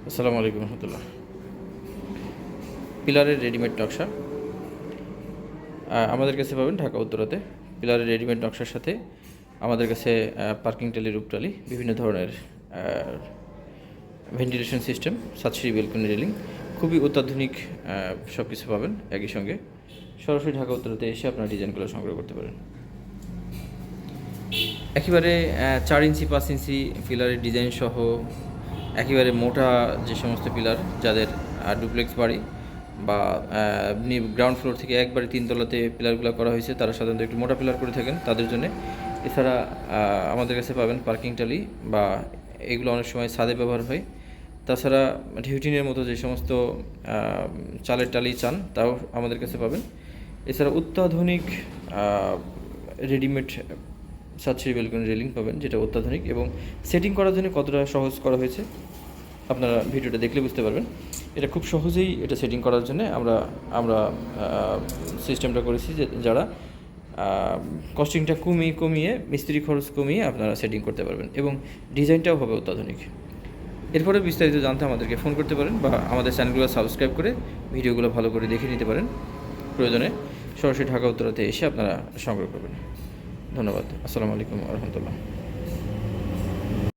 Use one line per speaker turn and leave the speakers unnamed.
আসসালামু আলাইকুম রহমতুল্লাহ। পিলারের রেডিমেড নকশা আমাদের কাছে পাবেন ঢাকা উত্তরাতে। পিলারের রেডিমেড নকশার সাথে আমাদের কাছে পার্কিং টালি, রূপটালি, বিভিন্ন ধরনের ভেন্টিলেশন সিস্টেম, সাতসিঁড়ি বেলকনি রেলিং, খুবই অত্যাধুনিক সব কিছু পাবেন একই সঙ্গে। সরাসরি ঢাকা উত্তরাতে এসে আপনারা ডিজাইনগুলো সংগ্রহ করতে পারেন। একেবারে 4 ইঞ্চি 5 ইঞ্চি পিলারের ডিজাইন সহ একেবারে মোটা যে সমস্ত পিলার, যাদের ডুপ্লেক্স বাড়ি বা গ্রাউন্ড ফ্লোর থেকে একবারে 3 তলাতে পিলারগুলো করা হয়েছে, তারা সাধারণত একটু মোটা পিলার করে থাকেন তাদের জন্য। এছাড়া আমাদের কাছে পাবেন পার্কিং টালি, বা এগুলো অনেক সময় ছাদে ব্যবহার হয়। তাছাড়া ঢিউটিনের মতো যে সমস্ত চালের টালি চান, তাও আমাদের কাছে পাবেন। এছাড়া অত্যাধুনিক রেডিমেড সাতসিঁড়ি বেলকনি রেলিং পাবেন, যেটা অত্যাধুনিক এবং সেটিং করার জন্য কতটা সহজ করা হয়েছে আপনারা ভিডিওটা দেখলে বুঝতে পারবেন। এটা খুব সহজেই এটা সেটিং করার জন্য আমরা সিস্টেমটা করেছি, যে যারা কস্টিংটা কমিয়ে মিস্ত্রি খরচ কমিয়ে আপনারা সেটিং করতে পারবেন এবং ডিজাইনটাও হবে অত্যাধুনিক। এরপরে বিস্তারিত জানতে আমাদেরকে ফোন করতে পারেন, বা আমাদের চ্যানেলগুলো সাবস্ক্রাইব করে ভিডিওগুলো ভালো করে দেখে নিতে পারেন। প্রয়োজনে সরাসরি ঢাকা উত্তরাতে এসে আপনারা সংগ্রহ করবেন। ধন্যবাদ। আসসালামু আলাইকুম রহমতুল্লাহ।